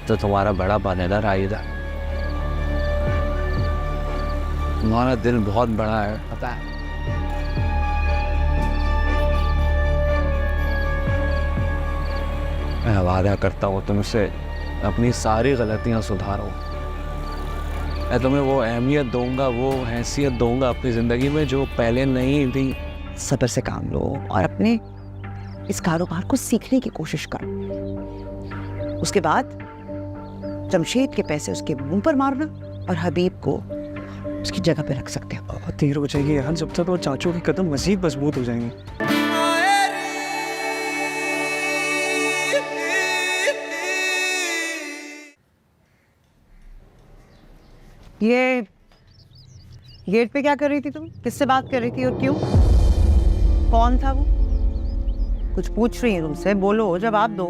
तो तुम्हारा बड़ा बनेला राइदा, तुम्हारा दिल बहुत बड़ा है, पता है। मैं वादा करता हूँ तुमसे अपनी सारी गलतियां सुधारो। मैं तुम्हें वो अहमियत दूंगा, वो हैसियत दूंगा अपनी जिंदगी में जो पहले नहीं थी। सब्र से काम लो और अपने इस कारोबार को सीखने की कोशिश करो। उसके बाद जमशेद के पैसे उसके मुंह पर मारना और हबीब को उसकी जगह पे रख सकते हो। देर हो जाएगी यार, जब तक वो चाचू के कदम मजीद मजबूत हो जाएंगे। ये गेट पे क्या कर रही थी तुम? किससे बात कर रही थी और क्यों? कौन था वो? कुछ पूछ रही है तुमसे, बोलो, जवाब दो।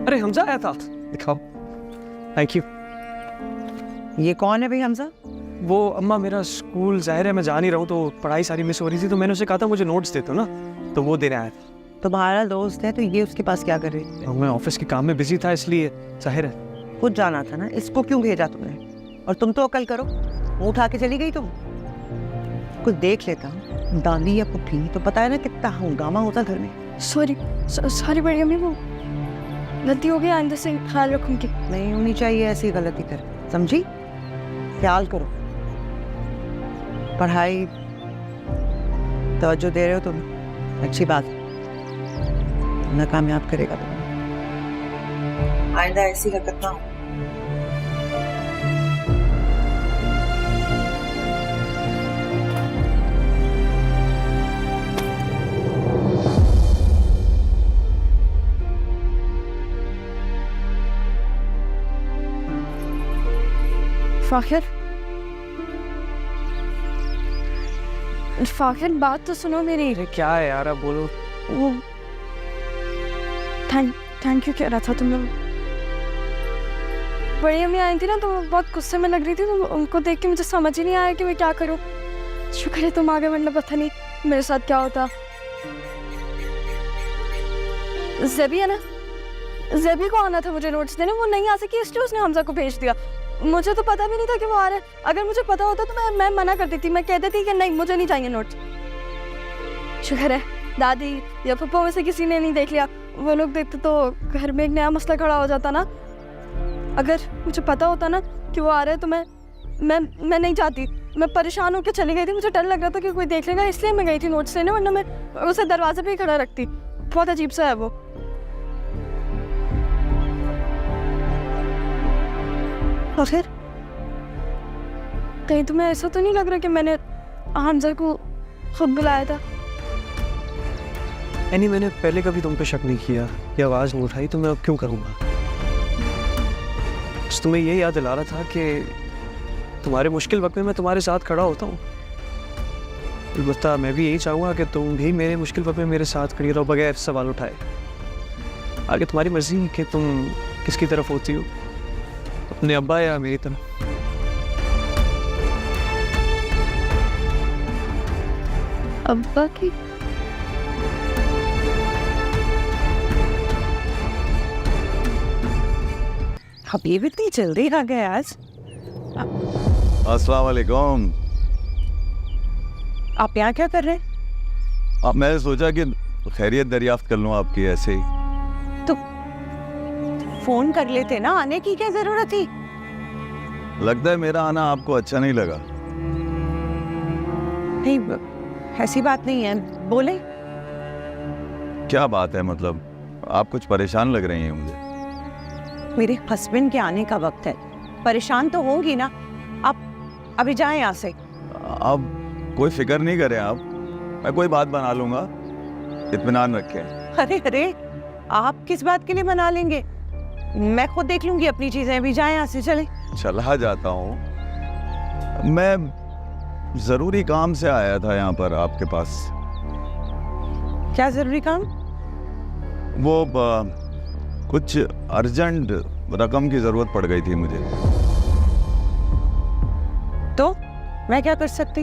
अरे हमजा आया था, दिखाओ। Thank you. ये कौन है भाई हमजा? वो अम्मा, मेरा स्कूल जाहिर है मैं जा नहीं रहा हूँ तो पढ़ाई सारी मिस हो रही थी, तो मैंने उसे कहा था मुझे नोट्स दे दो ना, तो वो देने आया था। तुम्हारा दोस्त है तो ये उसके पास क्या कर रही थी? मैं ऑफिस के काम में बिजी था इसलिए, जाहिर है। खुद जाना था ना, इसको क्यों भेजा तुमने? और तुम तो अकल करो, मुंह उठा के चली गई तुम। कुछ देख लेता दादी या पुप्पी तो पता है ना कितना हंगामा होता घर में। सॉरी बड़ी अम्मी, वो गलती हो गई, आइंदा से ख्याल रखूंगी। नहीं होनी चाहिए ऐसी गलती कर, समझी? ख्याल करो, पढ़ाई तवज्जो दे रहे हो तुम, अच्छी बात है, ना कामयाब करेगा तुम्हें। आइंदा ऐसी हरकत ना हो। फाखिर बात तो सुनो मेरी। अरे क्या है यार, अब बोलो। वो थैंक यू कह रहा था तुम लोग। बड़ी अम्मी आई थी ना तो वो बहुत गुस्से में लग रही थी, तो उनको देख के मुझे समझ ही नहीं आया कि मैं क्या करूं। शुक्र है तुम आ गए, वरना पता नहीं मेरे साथ क्या होता। ज़ेबी है ना, ज़ेबी को आना था मुझे नोट्स देने, वो नहीं आ सकी इसलिए उसने हमजा को भेज दिया। मुझे तो पता भी नहीं था कि वो आ रहा है। अगर मुझे पता होता तो मैं मना कर देती, मैं कह देती कि नहीं मुझे नहीं चाहिए नोट्स। शुक्र है दादी या पप्पा में से किसी ने नहीं देख लिया, वो लोग देखते तो घर में एक नया मसला खड़ा हो जाता ना। अगर मुझे पता होता ना कि वो आ रहा है तो मैं नहीं चाहती। मैं परेशान होकर चली गई थी, मुझे डर लग रहा था कि कोई देख लेगा, इसलिए मैं गई थी नोट्स लेने, वरना मैं उसे दरवाजे पे ही खड़ा रखती। बहुत अजीब सा है वो। और फिर कहीं तुम्हें ऐसा तो नहीं लग रहा कि मैंने हमजा को खुद बुलाया था? मैंने पहले कभी तुम पे शक नहीं किया, ये आवाज़ नहीं उठाई, तो मैं अब क्यों करूँगा? बस तुम्हें ये याद दिला रहा था कि तुम्हारे मुश्किल वक्त में मैं तुम्हारे साथ खड़ा होता हूँ। अलबत्ता मैं भी यही चाहूँगा कि तुम भी मेरे मुश्किल वक्त में मेरे साथ खड़ी रहो बगैर सवाल उठाए। आगे तुम्हारी मर्जी कि तुम किसकी तरफ होती हो, अपने अब्बा या मेरी तरफ। अब्बा की? हबीब इतनी जल्दी आ गए आज? अस्सलाम वालेकुम। आप यहाँ क्या कर रहे हैं? अब मैंने सोचा कि खैरियत दरियाफ्त कर लूँ आपकी, ऐसे ही। तो फोन कर लेते ना, आने की क्या जरूरत थी? लगता है मेरा आना आपको अच्छा नहीं लगा। नहीं, ऐसी बात नहीं है, बोले। क्या बात है, मतलब आप कुछ परेशान लग रही हैं मुझे। मेरे हस्बैंड के आने का वक्त है, परेशान तो होंगी ना। आप अभी जाएं यहाँ से। अब कोई फिक्र नहीं करें आप, मैं कोई बात बना लूंगा, इत्मीनान रखें। अरे अरे, आप किस बात के लिए मना लेंगे? मैं खुद देख लूंगी अपनी चीजें। अभी जाएं यहाँ से, चले। चला जाता हूँ, मैं जरूरी काम से आया था यहाँ पर आपके पास। क्या जरूरी काम? वो कुछ अर्जेंट रकम की जरूरत पड़ गई थी मुझे। तो मैं क्या कर सकती?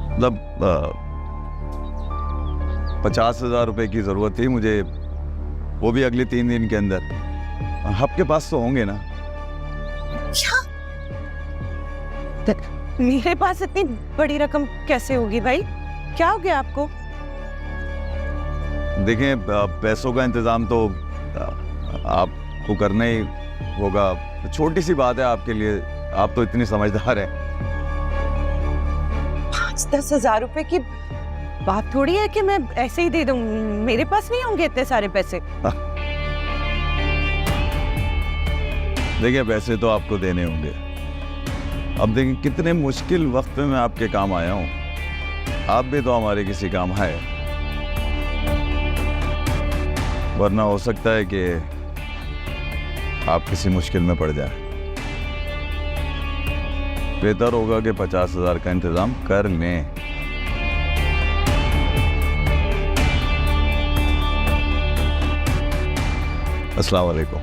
मतलब 50,000 रुपए की ज़रूरत थी मुझे, वो भी अगले 3 दिन के अंदर। आपके पास तो होंगे ना? मेरे पास इतनी बड़ी रकम कैसे होगी भाई? क्या हो गया आपको? देखें, पैसों का इंतज़ाम तो आपको करना ही होगा। छोटी सी बात है आपके लिए, आप तो इतनी समझदार हैं। 5-10 हज़ार रुपए की बात थोड़ी है कि मैं ऐसे ही दे दूं। मेरे पास नहीं होंगे इतने सारे पैसे। देखिए, पैसे तो आपको देने होंगे। अब देखिए, कितने मुश्किल वक्त में मैं आपके काम आया हूँ, आप भी तो हमारे किसी काम आए, वरना हो सकता है कि आप किसी मुश्किल में पड़ जाए। बेहतर होगा कि 50,000 का इंतजाम कर लें। अस्सलाम वालेकुम।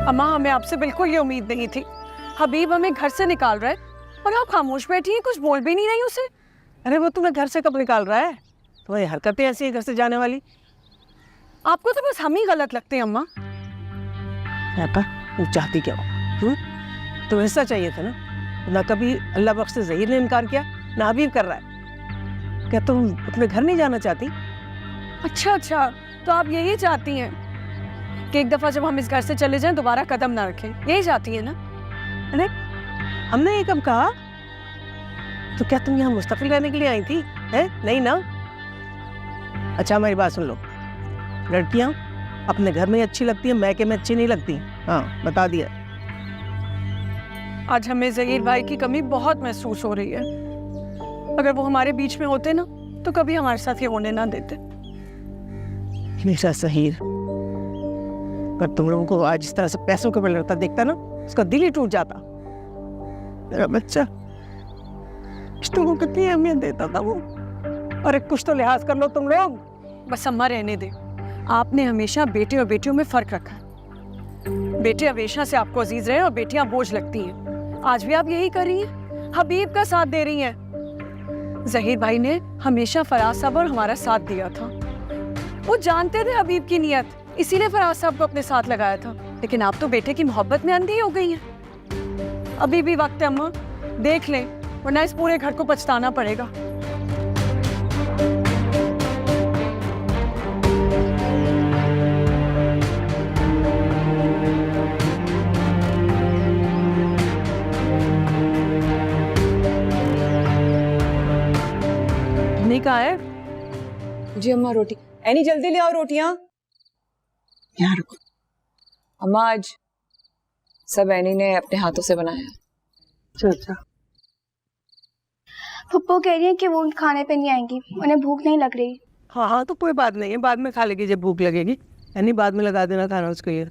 अम्मा, हमें आपसे बिल्कुल ये उम्मीद नहीं थी। हबीब हमें घर से निकाल रहा है और आप खामोश बैठी हैं, कुछ बोल भी नहीं रही उसे। अरे वो तुम्हें घर से कब निकाल रहा है? तुम्हारी हरकतें ऐसी है घर से जाने वाली। आपको तो बस हम ही गलत लगते हैं अम्मा। तुम चाहती क्या हो? तुम्हें हिस्सा चाहिए था ना? ना कभी अल्लाह बख्श से ज़हीर ने इनकार किया, ना हबीब कर रहा है। क्या तुम अपने घर नहीं जाना चाहती? अच्छा, तो आप यही चाहती हैं कि एक दफ़ा जब हम इस घर से चले जाएं दोबारा कदम ना रखें, यही चाहती हैं ना? अरे हमने ये कब कहा? तो क्या तुम यहाँ मुस्तकिल रहने के लिए आई थी? है नहीं ना? अच्छा मेरी बात सुन लो, लड़कियाँ अपने घर में ही अच्छी लगती हैं, मैके में अच्छी नहीं लगती। हाँ बता दिया। आज हमें ज़हीर भाई की कमी बहुत महसूस हो रही है। अगर वो हमारे बीच में होते ना तो कभी हमारे साथ ये होने ना देते। मेरा ज़हीर, अगर तुम लोगों को आज इस तरह से पैसों के बल लड़ता देखता ना, उसका दिल ही टूट जाता। मेरा बच्चा रिश्तों को कितनी अहमियत देता था वो। अरे कुछ तो लिहाज कर लो तुम लोग। बस अम्मा रहने दे, आपने हमेशा बेटे और बेटियों में फ़र्क रखा है। बेटे हमेशा से आपको अजीज रहे और बेटियां बोझ लगती हैं। आज भी आप यही कर रही हैं, हबीब का साथ दे रही हैं। ज़हीर भाई ने हमेशा फराज साहब और हमारा साथ दिया था। वो जानते थे हबीब की नीयत, इसीलिए फराज साहब को अपने साथ लगाया था। लेकिन आप तो बेटे की मोहब्बत में अंधी हो गई हैं। अभी भी वक्त है अम्मा, देख लें, वरना इस पूरे घर को पछताना पड़ेगा। नहीं कहा है? जी अम्मा, रोटी। एनी जल्दी ले आओ रोटियां। यहाँ रुको। अम्मा, आज सब एनी ने अपने हाथों से बनाया। अच्छा। पप्पू कह रही है कि वो खाने पे नहीं आएंगी, उन्हें भूख नहीं लग रही। हाँ तो कोई बात नहीं है, बाद में खा लेगी जब भूख लगेगी। यानी बाद में लगा देना खाना उसको। ये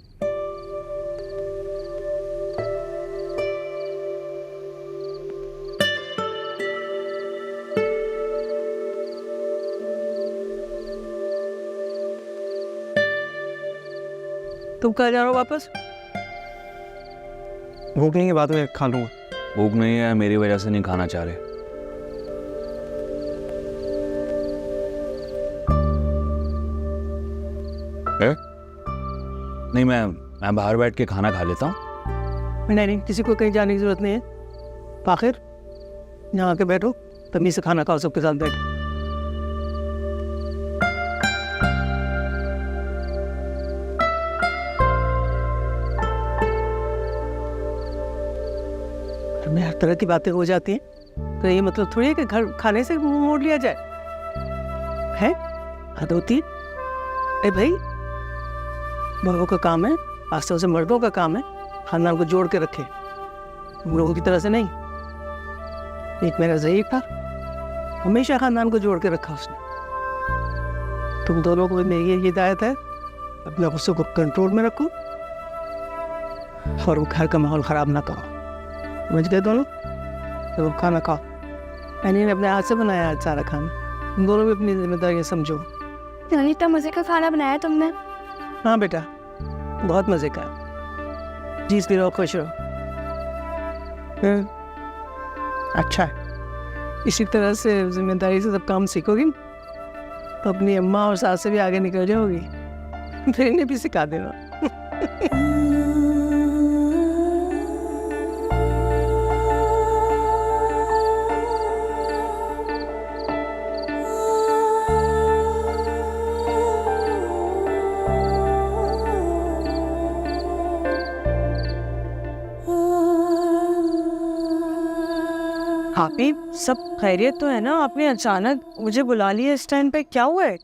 तुम कहाँ जा रहे हो वापस? भूख नहीं है, बाद में खा लूँगा। भूख नहीं है, मेरी वजह से नहीं खाना चाह रहे। नहीं, मैं बाहर बैठ के खाना खा लेता हूँ। नहीं, किसी को कहीं जाने की जरूरत नहीं है। आखिर यहाँ आके बैठो, तमीज़ से खाना खाओ सबके साथ बैठ। तुम्हें हर तरह की बातें हो जाती हैं, तो ये मतलब थोड़ी है कि घर खाने से मुंह मोड़ लिया जाए है। हद होती है। भाई बड़ों का काम है, खासतौर से मर्दों का काम है खानदान को जोड़ के रखे, तुम लोगों की तरह से नहीं। एक मेरा ज़हीर था, हमेशा खानदान को जोड़ के रखा उसने। तुम दोनों को मेरी ये हिदायत है, अपने गुस्से को कंट्रोल में रखो और वो घर का माहौल ख़राब ना करो, समझ गए दोनों? तो खाना खाओ, मैंने अपने हाथ से बनाया है सारा खाना, तुम दोनों भी अपनी जिम्मेदारी समझो। नानी इतना मज़े का खाना बनाया तुमने। हाँ बेटा, बहुत मज़े का, जीती रहो, खुश रहो। अच्छा है, इसी तरह से जिम्मेदारी से सब काम सीखोगी तो अपनी अम्मा और सास से भी आगे निकल जाओगी, फिर इन्हें भी सिखा देना। भाभी सब खैरियत तो है ना? आपने अचानक मुझे बुला लिया इस टाइम पे, क्या हुआ है?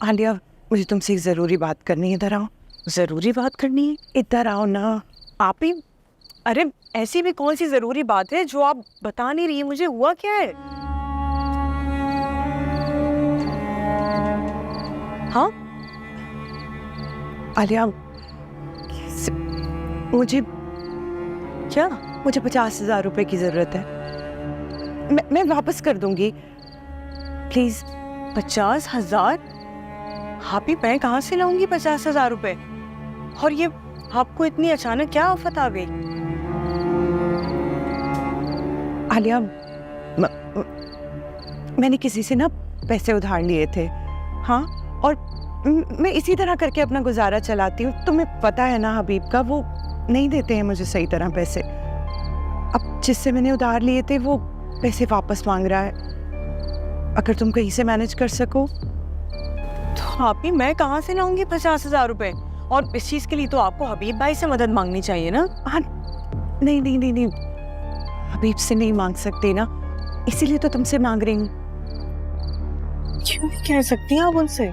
आलिया, मुझे तुमसे एक ज़रूरी बात करनी है, इधर आओ। जरूरी बात करनी है? इधर आओ ना। आप ही, अरे ऐसी भी कौन सी जरूरी बात है जो आप बता नहीं रही है मुझे? हुआ क्या है? हाँ आलिया, मुझे क्या? मुझे 50,000 रुपए की ज़रूरत है। मैं वापस कर दूंगी, प्लीज़। 50,000? हापी मैं कहाँ से लाऊंगी 50,000 रुपए? और ये आपको इतनी अचानक क्या आफत आ गई? आलिया, मैंने किसी से ना पैसे उधार लिए थे, हाँ, और मैं इसी तरह करके अपना गुजारा चलाती हूँ। तुम्हें पता है ना हबीब का, वो नहीं देते हैं मुझे सही तरह पैसे। अब जिससे मैंने उधार लिए थे वो पैसे वापस मांग रहा है। अगर तुम कहीं से मैनेज कर सको तो हापी मैं कहाँ से लाऊंगी 50,000 रुपए? और इस चीज के लिए तो आपको हबीब भाई से मदद मांगनी चाहिए ना? हाँ, नहीं नहीं नहीं नहीं, हबीब से नहीं मांग सकती ना, इसीलिए तो तुमसे मांग रही हूँ। क्यों नहीं कह सकती आप उनसे?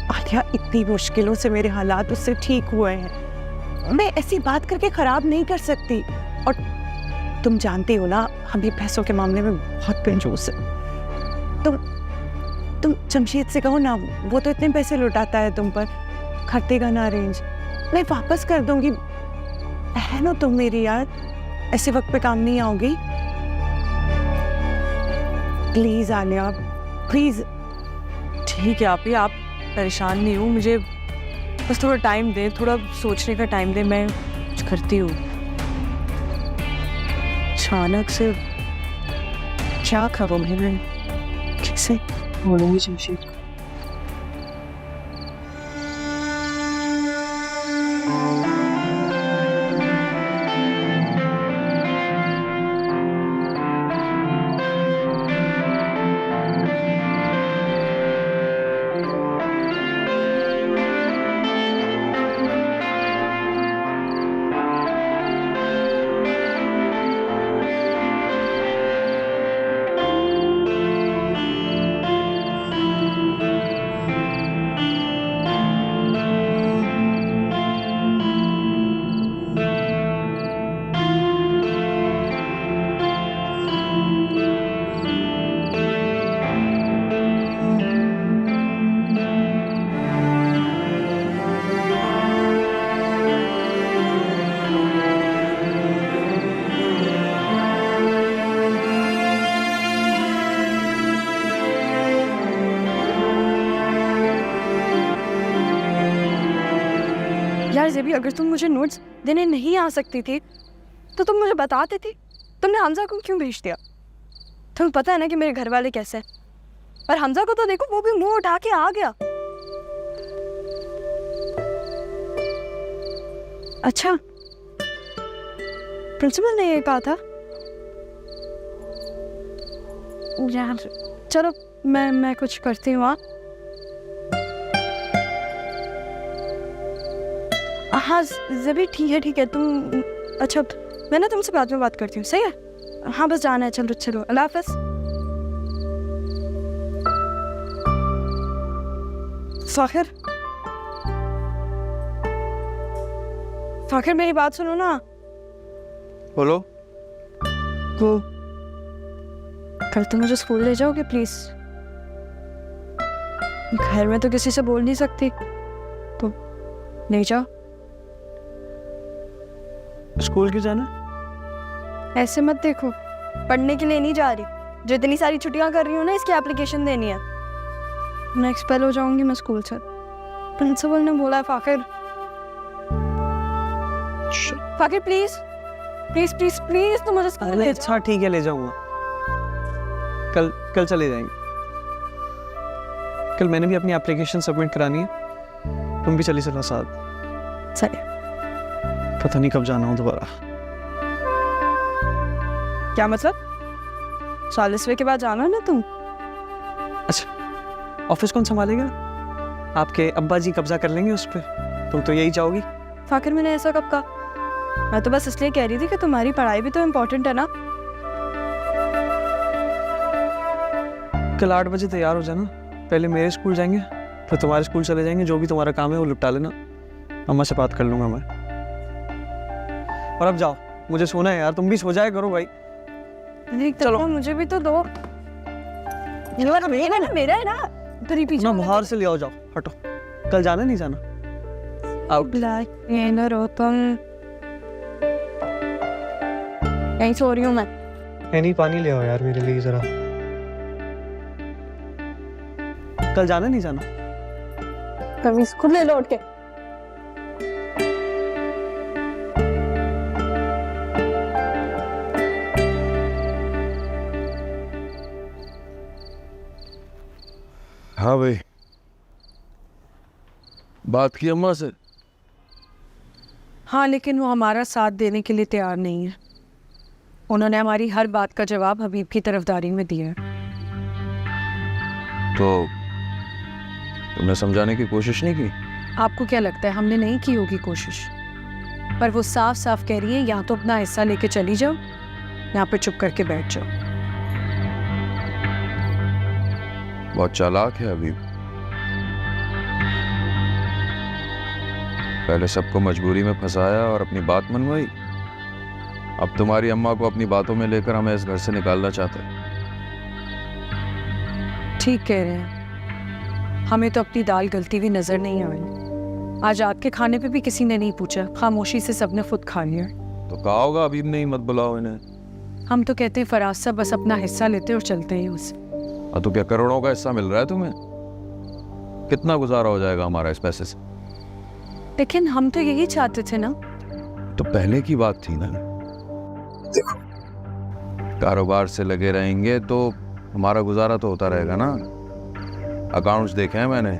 आलिया, इतनी मुश्किलों से मेरे हालात उससे ठीक हुए हैं, मैं ऐसी बात करके खराब नहीं कर सकती। और तुम जानती हो ना, हबीब पैसों के मामले में बहुत कंजूस है। तुम जमशेद से कहो ना, वो तो इतने पैसे लुटाता है तुम पर, कर देगा ना अरेंज। मैं वापस कर दूंगी, है ना तुम मेरी यार, ऐसे वक्त पे काम नहीं आओगी? Please Alia, please. ठीक है आप परेशान नहीं हो, मुझे बस थोड़ा टाइम दे, थोड़ा सोचने का टाइम दे, मैं कुछ करती हूँ। अचानक से क्या करूँ मैं, कैसे बोलूँगी जमशेद को? यार ज़ेबी, अगर तुम मुझे नोट्स देने नहीं आ सकती थी तो तुम मुझे बता देती। तुमने हमजा को क्यों भेज दिया? तुम्हें पता है ना कि मेरे घर वाले कैसे हैं। पर हमजा को तो देखो, वो भी मुंह उठा के आ गया। अच्छा, प्रिंसिपल ने ये कहा था? यार चलो, मैं कुछ करती हूँ। हाँ ज़ेबी, ठीक है तुम, अच्छा मैं ना तुमसे बाद में बात करती हूँ, सही है? हाँ बस जाना है, चलो चलो, अल्लाह हाफ़िज़। फाखिर, फाखिर मेरी बात सुनो ना। बोलो। वो कल तुम मुझे स्कूल ले जाओगे प्लीज? घर में तो किसी से बोल नहीं सकती, तो ले जाओ। स्कूल क्यों जाना? ऐसे मत देखो, पढ़ने के लिए नहीं जा रही। जो इतनी सारी छुट्टियां कर रही हूँ ना, इसकी एप्लीकेशन देनी है। मैं एक्सपेल हो जाऊंगी मैं स्कूल से। प्रिंसिपल ने बोला है Fakhir. Fakhir please please please please तुम मुझे स्कूल ले अच्छा ठीक है, ले जाऊंगा। कल चले जाएंगे। कल मैंने भी अपनी एप्लीकेशन सबमिट करानी है, तुम भी चली चलो साथ। चले। पता नहीं कब जाना हो दोबारा। क्या मतलब? 40वें के बाद जाना ना तुम? अच्छा, ऑफिस कौन संभालेगा? आपके अब्बा जी कब्जा कर लेंगे उस पर, तुम तो यही चाहोगी। फाखिर मैंने ऐसा कब कहा? मैं तो बस इसलिए कह रही थी कि तुम्हारी पढ़ाई भी तो इम्पोर्टेंट है ना। कल 8 बजे तैयार हो जाना। पहले मेरे स्कूल जाएंगे, फिर तुम्हारे स्कूल चले जाएंगे। जो भी तुम्हारा काम है वो निपटा लेना, अम्मा से बात कर लूंगा मैं। और अब जाओ, मुझे सोना है यार, तुम भी सो जाया करो भाई। चलो मुझे भी तो दो। मेरा है ना, तेरी पीछे ना बाहर से ले आओ, जाओ हटो। कल जाना नहीं जाना? आउट। ये ना रो तुम। यहीं सो रही हूँ मैं। नहीं, पानी ले आओ यार मेरे लिए जरा। कल जाना नहीं जाना? कभी खुद ले लौट के। हाँ भाई, बात की अम्मा से? हाँ, लेकिन वो हमारा साथ देने के लिए तैयार नहीं है। उन्होंने हमारी हर बात का जवाब हबीब की तरफदारी में दिया है। तो तुमने समझाने की कोशिश नहीं की? आपको क्या लगता है हमने नहीं की होगी कोशिश? पर वो साफ साफ कह रही है, या तो अपना हिस्सा लेके चली जाओ, यहाँ पे चुप करके बैठ जाओ। बहुत चालाक है अभी। पहले सबको मजबूरी में फंसाया और अपनी बात मनवाई। अब तुम्हारी अम्मा को अपनी बातों में लेकर हमें इस घर से निकालना चाहते हैं। ठीक कह रहे हैं, हमें तो अपनी दाल गलती हुई नजर नहीं आई। आज रात के खाने पे भी किसी ने नहीं पूछा, खामोशी से सबने खुद खा लिया। तो कहा होगा अभी नहीं, मत बुलाओ इन्हें। हम तो कहते हैं फराज साहब बस अपना हिस्सा लेते और चलते हैं उससे। तो क्या करोड़ों का हिस्सा मिल रहा है तुम्हें? कितना गुजारा हो जाएगा हमारा इस पैसे से? लेकिन हम तो यही चाहते थे ना। तो पहले की बात थी ना। देखो, कारोबार से लगे रहेंगे तो हमारा गुजारा तो होता रहेगा ना। अकाउंट्स देखे हैं मैंने,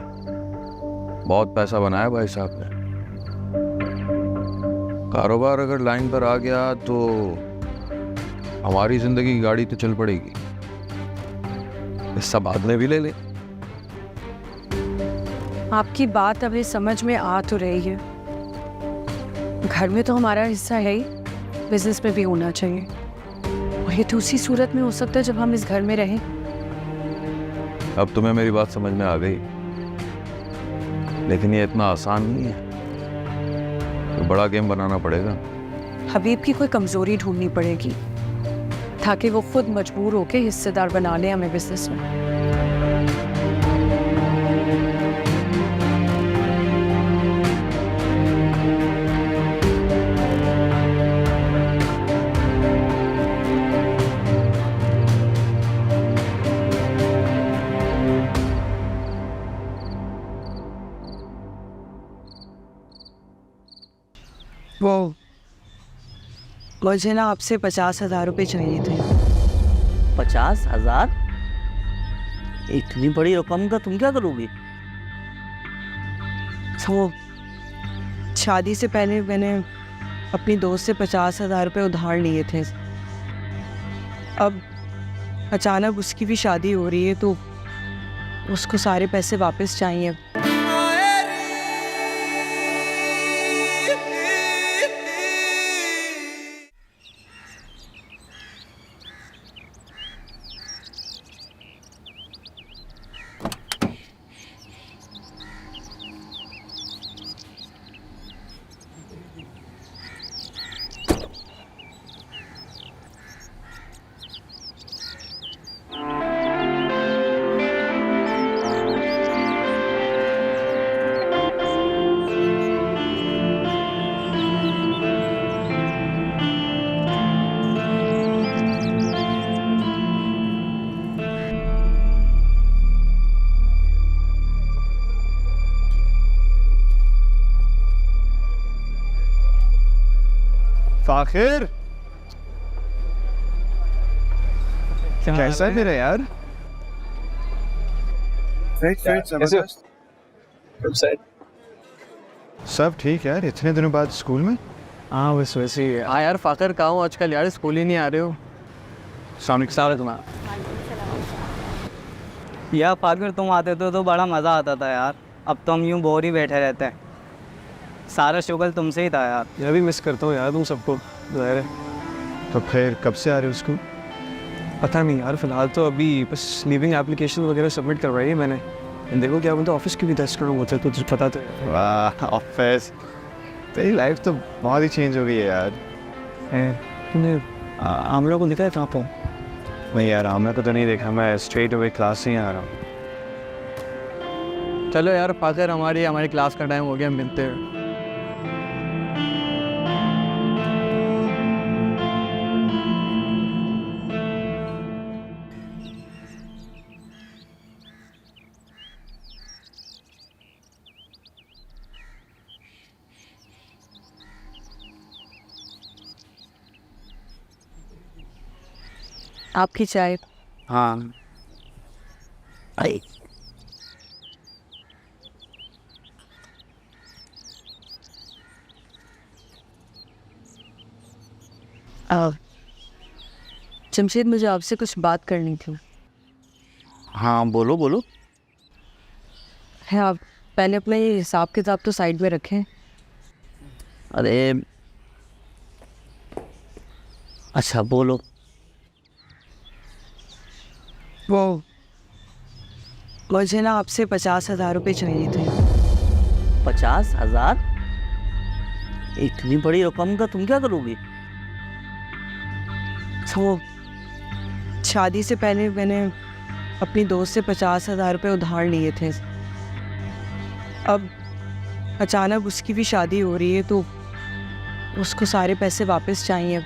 बहुत पैसा बनाया भाई साहब ने। कारोबार अगर लाइन पर आ गया तो हमारी जिंदगी की गाड़ी तो चल पड़ेगी। हिस्सा बाद में भी ले ले। आपकी बात अभी समझ में आ तो रही है। घर में तो हमारा हिस्सा है ही, बिजनेस में भी होना चाहिए। और ये तो उसी सूरत में हो सकता है जब हम इस घर में रहें। अब तुम्हें मेरी बात समझ में आ गई, लेकिन ये इतना आसान नहीं है। तो बड़ा गेम बनाना पड़ेगा। हबीब की कोई कमजोरी ढूंढनी पड़ेगी ताकि वो खुद मजबूर होके हिस्सेदार बना ले हमें बिजनेस में। वो मुझे ना आपसे 50,000 रुपये चाहिए थे। 50,000? इतनी बड़ी रकम का तुम क्या करोगे? तो शादी से पहले मैंने अपनी दोस्त से 50,000 रुपये उधार लिए थे। अब अचानक उसकी भी शादी हो रही है तो उसको सारे पैसे वापस चाहिए। फाखिर, कैसा है मेरा यार? सब ठीक यार, इतने दिनों बाद स्कूल में? हाँ बस वैसे ही। हाँ यार फाकर कहाँ हो आजकल यार, स्कूल ही नहीं आ रहे हो। सामने तुम्हारा यार फाकर तुम आते थे तो बड़ा मज़ा आता था यार, अब तो हम यूँ बोर ही बैठे रहते हैं। सारा शुगल तुमसे ही था यार। मैं भी मिस करता हूँ यार तुम सबको, जाहिर है। तो फिर कब से आ रहे हो स्कूल? पता नहीं यार, फिलहाल तो अभी बस लीविंग एप्लीकेशन वगैरह सबमिट करवाई है मैंने। देखो क्या बोलते, ऑफिस की भी टेस्ट करना होता है तो तुझे पता तो है। वाह ऑफिस, तेरी लाइफ तो बहुत ही चेंज हो गई है यार। तुमने आमरा को देखा है कहाँ पर? नहीं यार, आमरा को तो नहीं देखा, मैं स्ट्रेट अवे क्लास से ही आ रहा हूँ। चलो यार फाकर, हमारी क्लास का टाइम हो गया, मिलते हैं। आपकी चाय। हाँ आई। जमशेद, मुझे आपसे कुछ बात करनी थी। हाँ बोलो बोलो। है आप पहले अपना ये हिसाब किताब तो साइड में रखें। अरे अच्छा बोलो। वो मुझे ना आपसे 50,000 रुपये चाहिए थे। 50,000? इतनी बड़ी रकम का तुम क्या करोगी? वो शादी से पहले मैंने अपनी दोस्त से 50,000 रुपये उधार लिए थे। अब अचानक उसकी भी शादी हो रही है तो उसको सारे पैसे वापस चाहिए।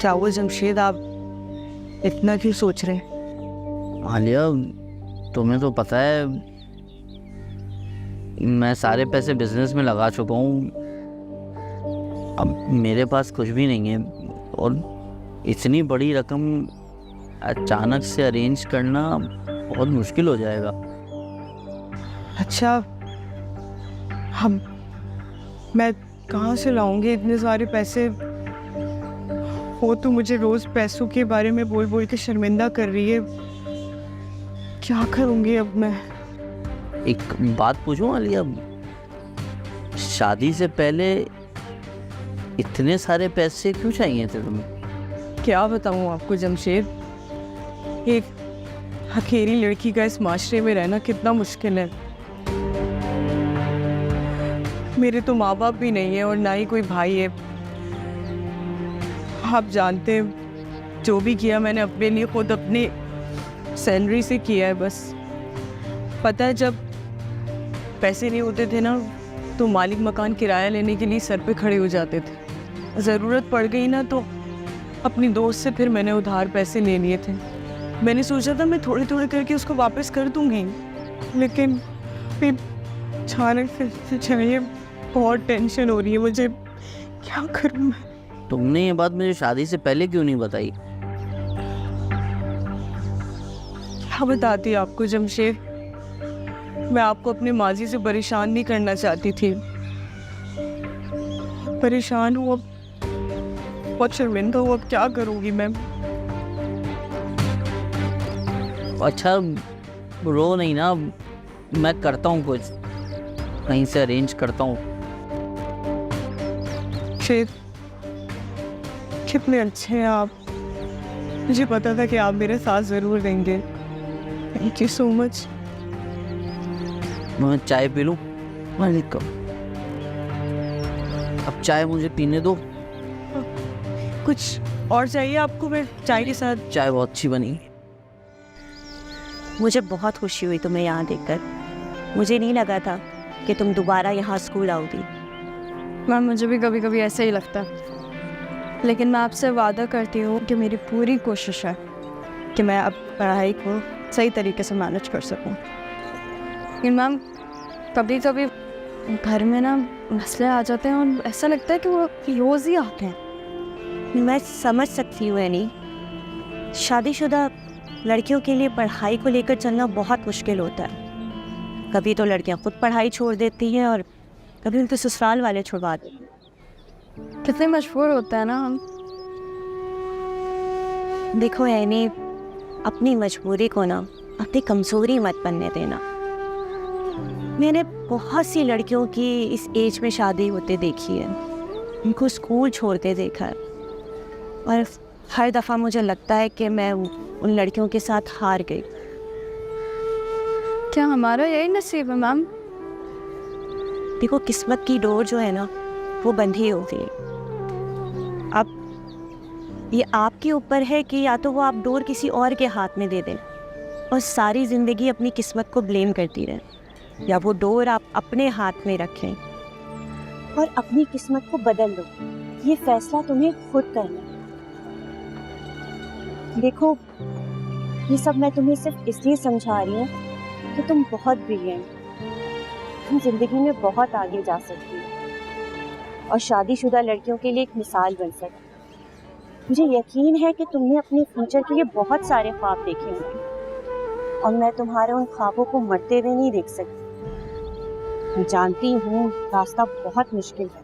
क्या वो जमशेद, आप इतना क्यों सोच रहे हैं? आलिया, तुम्हें तो पता है मैं सारे पैसे बिजनेस में लगा चुका हूँ। अब मेरे पास कुछ भी नहीं है और इतनी बड़ी रकम अचानक से अरेंज करना बहुत मुश्किल हो जाएगा। अच्छा, हम मैं कहाँ से लाऊंगी इतने सारे पैसे? वो तो मुझे रोज पैसों के बारे में बोल बोल के शर्मिंदा कर रही है। क्या करूंगी अब मैं? एक बात पूछूं आलिया, शादी से पहले इतने सारे पैसे क्यों चाहिए थे तुम्हें? क्या बताऊं आपको जमशेद, एक अकेली लड़की का इस माशरे में रहना कितना मुश्किल है। मेरे तो माँ बाप भी नहीं है और ना ही कोई भाई है। आप जानते हैं, जो भी किया मैंने अपने लिए खुद अपनी सैलरी से किया है। बस पता है, जब पैसे नहीं होते थे ना तो मालिक मकान किराया लेने के लिए सर पे खड़े हो जाते थे। ज़रूरत पड़ गई ना तो अपनी दोस्त से फिर मैंने उधार पैसे ले लिए थे। मैंने सोचा था मैं थोड़े थोड़े करके उसको वापस कर दूंगी, लेकिन फिर अचानक से चाहिए। बहुत टेंशन हो रही है मुझे, क्या करूँ मैं? तुमने ये बात मुझे शादी से पहले क्यों नहीं बताई? क्या बताती आपको जमशेद, मैं आपको अपने माजी से परेशान नहीं करना चाहती थी। परेशान हूँ, अब बहुत शर्मिंदा हूँ, अब क्या करूँगी मैं? अच्छा रो नहीं ना, मैं करता हूँ कुछ, कहीं से अरेंज करता हूँ। शेर, कितने अच्छे हैं आप। मुझे पता था कि आप मेरे साथ ज़रूर देंगे। Thank you so much. मैं चाय पी लूँ? मालिक, अब चाय मुझे पीने दो। कुछ और चाहिए आपको? मैं चाय के साथ। चाय बहुत अच्छी बनी। मुझे बहुत खुशी हुई तुम्हें यहाँ देखकर। मुझे नहीं लगा था कि तुम दोबारा यहाँ स्कूल आओगी। मैम, मुझे भी कभी कभी ऐसा ही लगता है। लेकिन मैं आपसे वादा करती हूँ कि मेरी पूरी कोशिश है कि मैं अब पढ़ाई को सही तरीके से मैनेज कर सकूँ। लेकिन मैम कभी कभी घर में ना मसले आ जाते हैं और ऐसा लगता है कि वो रोज़ ही आते हैं। मैं समझ सकती हूँ एनी, शादीशुदा लड़कियों के लिए पढ़ाई को लेकर चलना बहुत मुश्किल होता है। कभी तो लड़कियाँ खुद पढ़ाई छोड़ देती हैं और कभी उनके ससुराल वाले छुड़वा देते हैं। कितने मजबूर होते हैं ना हम। देखो एनी, अपनी मजबूरी को ना अपनी कमज़ोरी मत बनने देना। मैंने बहुत सी लड़कियों की इस एज में शादी होते देखी है, उनको स्कूल छोड़ते देखा है, और हर दफ़ा मुझे लगता है कि मैं उन लड़कियों के साथ हार गई। क्या हमारा यही नसीब है मैम? देखो, किस्मत की डोर जो है ना वो बंधी होती है। अब ये आपके ऊपर है कि या तो वो आप डोर किसी और के हाथ में दे दें और सारी ज़िंदगी अपनी किस्मत को ब्लेम करती रहें, या वो डोर आप अपने हाथ में रखें और अपनी किस्मत को बदल दो। ये फैसला तुम्हें खुद करना है। देखो, ये सब मैं तुम्हें सिर्फ इसलिए समझा रही हूँ कि तुम बहुत ब्रिलियंट, तुम जिंदगी में बहुत आगे जा सकती हो और शादीशुदा लड़कियों के लिए एक मिसाल बन सकती। मुझे यकीन है कि तुमने अपने फ्यूचर के लिए बहुत सारे ख्वाब देखे होंगे और मैं तुम्हारे उन ख्वाबों को मरते हुए नहीं देख सकती। मैं जानती हूँ रास्ता बहुत मुश्किल है।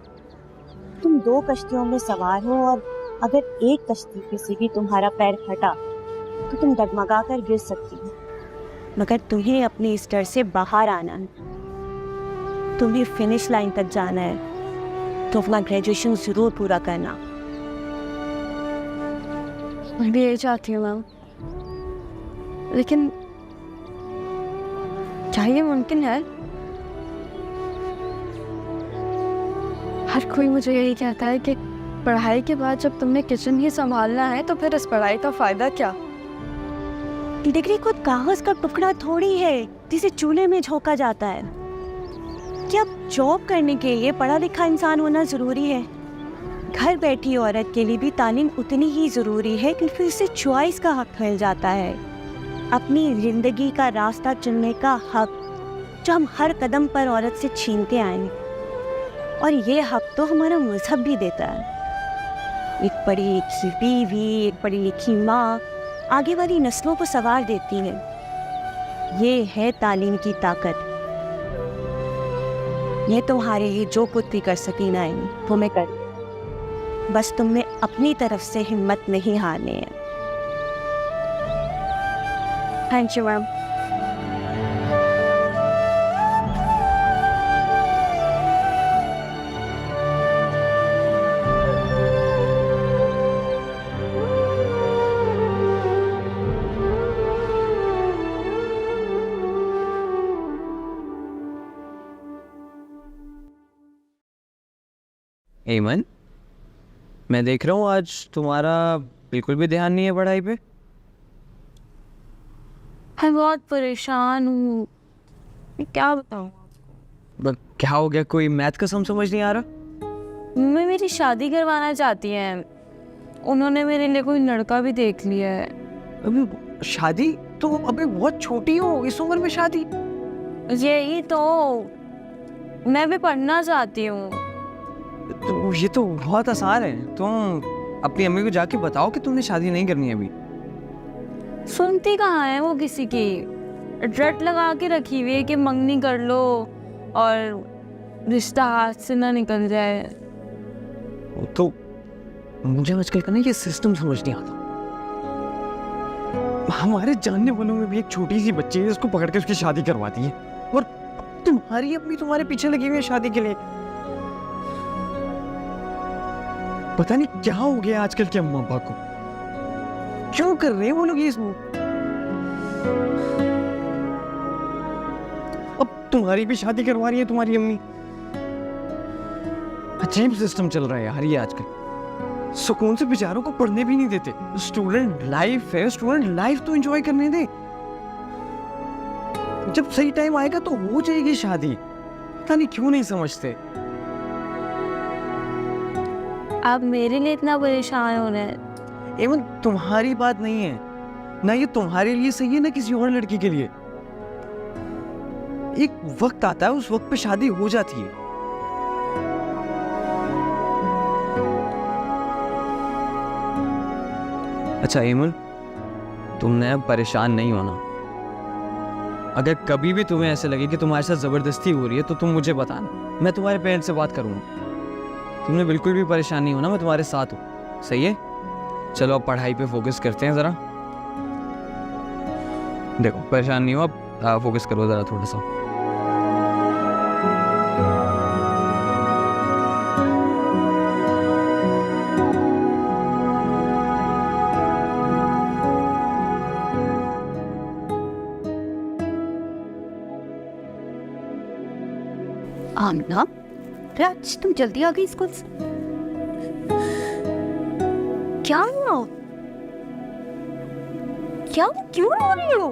तुम 2 कश्तियों में सवार हो और अगर एक कश्ती पे से भी तुम्हारा पैर हटा तो तुम डगमगा कर गिर सकती हो। मगर तुम्हें अपने इस डर से बाहर आना है, तुम्हें फिनिश लाइन तक जाना है, तो अपना ग्रेजुएशन ज़रूर पूरा करना। मैं भी यही चाहती हूँ मैम, लेकिन क्या ये मुमकिन है? हर कोई मुझे यही कहता है कि पढ़ाई के बाद जब तुमने किचन ही संभालना है तो फिर इस पढ़ाई का फ़ायदा क्या? डिग्री खुद कागज का टुकड़ा थोड़ी है जिसे चूल्हे में झोंका जाता है। क्या जॉब करने के लिए पढ़ा लिखा इंसान होना ज़रूरी है? घर बैठी औरत के लिए भी तालीम उतनी ही ज़रूरी है क्योंकि उससे चॉइस का हक मिल जाता है, अपनी ज़िंदगी का रास्ता चुनने का हक, जो हम हर कदम पर औरत से छीनते आए। और ये हक तो हमारा मजहब भी देता है। एक पढ़ी लिखी बीवी, एक पढ़ी लिखी माँ आगे वाली नस्लों को सवार देती है। ये है तालीम की ताकत। ये तुम्हारे लिए जो कुछ भी कर सकी ना वो मैं कर, बस तुमने अपनी तरफ से हिम्मत नहीं हारनी है। Thank you ma'am. एमन, मैं देख रहा हूँ आज तुम्हारा बिल्कुल भी ध्यान नहीं है पढ़ाई पे। मैं बहुत परेशान हूँ, मैं क्या बताऊँ? क्या हो गया? कोई मैथ का समझ नहीं आ रहा? मम्मी मेरी शादी करवाना चाहती हैं, उन्होंने मेरे लिए कोई लड़का भी देख लिया है। अभी शादी? तो अभी बहुत छोटी हो, इस उम्र में शादी? यही तो, मैं भी पढ़ना चाहती हूँ। तो ये तो बहुत आसान है, तुम अपनी अम्मी को जाके बताओ कि तुमने शादी नहीं करनी है अभी। सुनती कहाँ है वो किसी की? रट लगा के रखी हुई है कि मंगनी कर लो और रिश्ता हाथ से ना निकल जाए। तो मुझे आजकल का ना ये सिस्टम समझ नहीं आता। हमारे जानने वालों में भी एक छोटी सी बच्ची है जिसको पकड़ के उसकी शादी करवाती है, और तुम्हारी अम्मी तुम्हारे पीछे लगी हुई है शादी के लिए। पता नहीं क्या हो गया आजकल के अम्मा अब्बा को, क्यों कर रहे हैं वो लोग ये सब? अब तुम्हारी भी शादी करवा रही है तुम्हारी अम्मी। अजीब सिस्टम चल रहा है यार ये आजकल। सुकून से बेचारों को पढ़ने भी नहीं देते। स्टूडेंट लाइफ है, स्टूडेंट लाइफ तो एंजॉय करने दे। जब सही टाइम आएगा तो हो जाएगी शादी। पता नहीं क्यों नहीं समझते। आप मेरे लिए इतना परेशान हो रहे हैं। एमन तुम्हारी बात नहीं है ना, ये तुम्हारे लिए सही है ना किसी और लड़की के लिए। एक वक्त आता है, उस वक्त पे शादी हो जाती है। अच्छा एमन, तुमने अब परेशान नहीं होना। अगर कभी भी तुम्हें ऐसे लगे कि तुम्हारे साथ जबरदस्ती हो रही है तो तुम मुझे बताना, मैं तुम्हारे पेरेंट्स से बात करूंगा। तुमने बिल्कुल भी परेशान नहीं होना, मैं तुम्हारे साथ हूँ, सही है? चलो अब पढ़ाई पे फोकस करते हैं ज़रा। देखो परेशान नहीं हो, अब फोकस करो ज़रा थोड़ा सा। आमना, आज तुम जल्दी आ गई स्कूल से। क्या हुआ? क्या क्यों रो रही हो?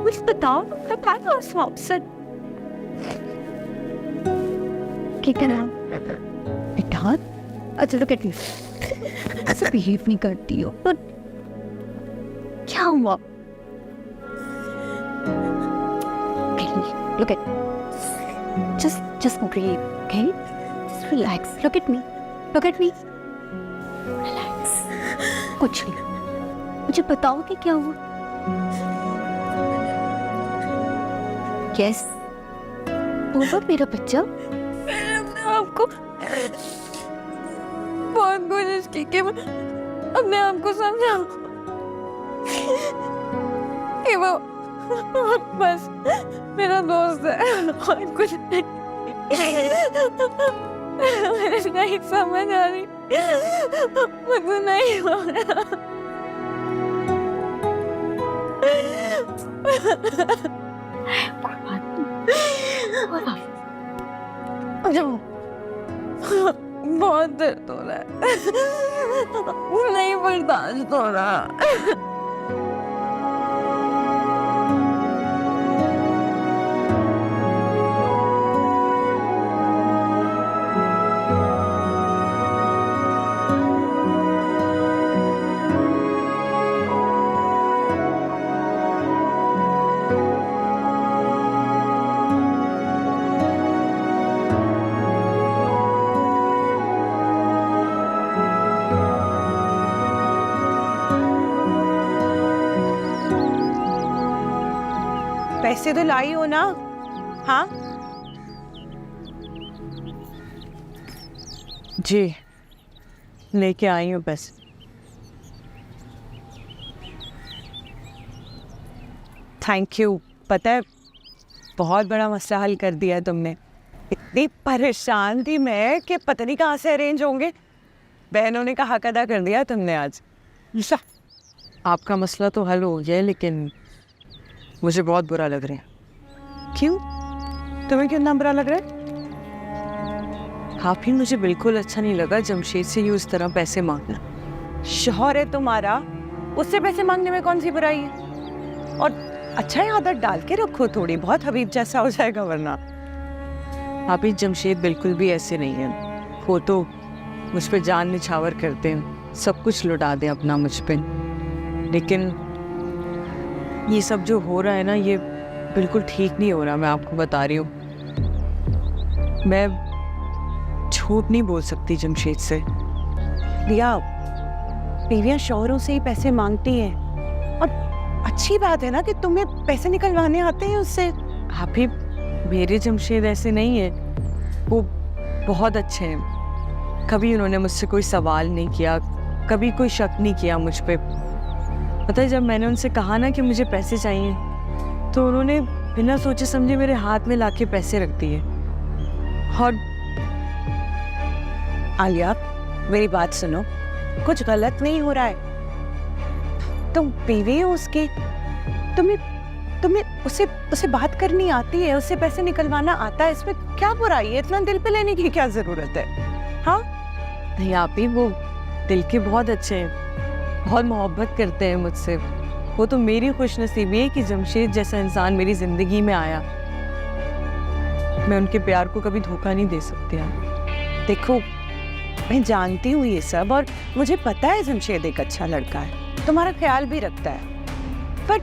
कुछ बताओ, बेटा अच्छा लुक एट मी, ऐसे बिहेव नहीं करती हो तो क्या हुआ? Look at, just breathe, okay? Just relax. Look at me. Look at me. Relax. कुछ नहीं. मुझे बताओ कि क्या हुआ? Yes. बोलो मेरा बच्चा. मैंने अपने आप को बहुत कोशिश की कि मैं अपने आप को समझाऊं कि वो बस मेरा दोस्त है और कुछ नहीं। मुझे नहीं समझ आ रही, मुझे नहीं हो रहा। बहुत दर्द हो रहा है, नहीं बर्दाश्त हो रहा। पैसे तो लाई हो ना? हाँ जी, लेके आई हूँ बस। Thank you. पता है बहुत बड़ा मसला हल कर दिया है तुमने। इतनी परेशान थी मैं कि पता नहीं कहाँ से अरेंज होंगे। बहनों ने कहा अदा कर दिया तुमने आज। आपका मसला तो हल हो गया, लेकिन मुझे बहुत बुरा लग रहा है। क्यों? तुम्हें क्यों इतना बुरा लग रहा है? हाफी, मुझे बिल्कुल अच्छा नहीं लगा जमशेद से यूँ इस तरह पैसे मांगना। शौहर है तुम्हारा, उससे पैसे मांगने में कौन सी बुराई है? और अच्छा ही आदत डाल के रखो थोड़ी बहुत, हबीब जैसा हो जाएगा वरना। हाफी, जमशेद बिल्कुल भी ऐसे नहीं है। वो तो मुझ पर जान निछावर करते हैं, सब कुछ लुटा दें अपना मुझ पर। लेकिन ये सब जो हो रहा है ना, ये बिल्कुल ठीक नहीं हो रहा। मैं आपको बता रही हूँ, मैं झूठ नहीं बोल सकती जमशेद से। रिया, बीवियाँ शौहरों से ही पैसे मांगती हैं, और अच्छी बात है ना कि तुम्हें पैसे निकलवाने आते हैं उससे। हाफी, मेरे जमशेद ऐसे नहीं है, वो बहुत अच्छे हैं। कभी उन्होंने मुझसे कोई सवाल नहीं किया, कभी कोई शक नहीं किया मुझ पर। पता है, जब मैंने उनसे कहा ना कि मुझे पैसे चाहिए, तो उन्होंने बिना सोचे समझे मेरे हाथ में लाके पैसे रख दिए। और आलिया, मेरी बात सुनो, कुछ गलत नहीं हो रहा है। तुम बीवी हो उसकी, तुम्हें उससे बात करनी आती है, उससे पैसे निकलवाना आता है, इसमें क्या बुराई है? इतना दिल पे लेने की क्या जरूरत है? हाँ नहीं, आप ही वो दिल के बहुत अच्छे हैं, बहुत मोहब्बत करते हैं मुझसे। वो तो मेरी खुशनसीबी है कि जमशेद जैसा इंसान मेरी ज़िंदगी में आया। मैं उनके प्यार को कभी धोखा नहीं दे सकती यार। देखो, मैं जानती हूँ ये सब और मुझे पता है जमशेद एक अच्छा लड़का है, तुम्हारा ख्याल भी रखता है, पर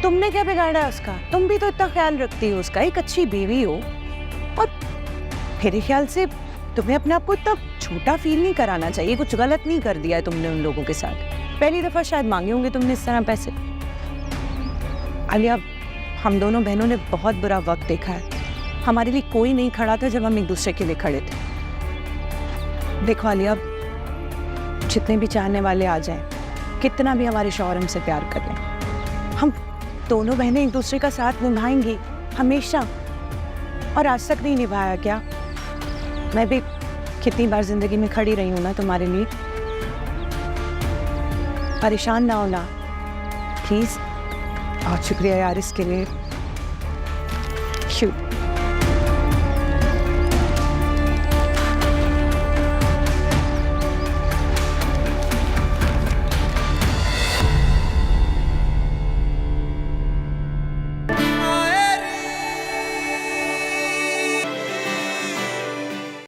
तुमने क्या बिगाड़ा है उसका? तुम भी तो इतना ख्याल रखती हो उसका, एक अच्छी बीवी हो, और मेरे ख्याल से तुम्हें अपने आप को इतना छोटा फील नहीं कराना चाहिए। कुछ गलत नहीं कर दिया है तुमने उन लोगों के साथ। पहली दफा शायद मांगे होंगे तुमने इस तरह पैसे। आलिया, हम दोनों बहनों ने बहुत बुरा वक्त देखा है, हमारे लिए कोई नहीं खड़ा था जब हम एक दूसरे के लिए खड़े थे। देखो आलिया, जितने भी चाहने वाले आ जाएं, कितना भी हमारे शौहर हमसे प्यार कर लें, हम दोनों बहनें एक दूसरे का साथ निभाएंगी हमेशा। और आज तक नहीं निभाया क्या? मैं भी कितनी बार जिंदगी में खड़ी रही हूँ ना तुम्हारे लिए। परेशान ना होना प्लीज। बहुत शुक्रिया यार इसके लिए।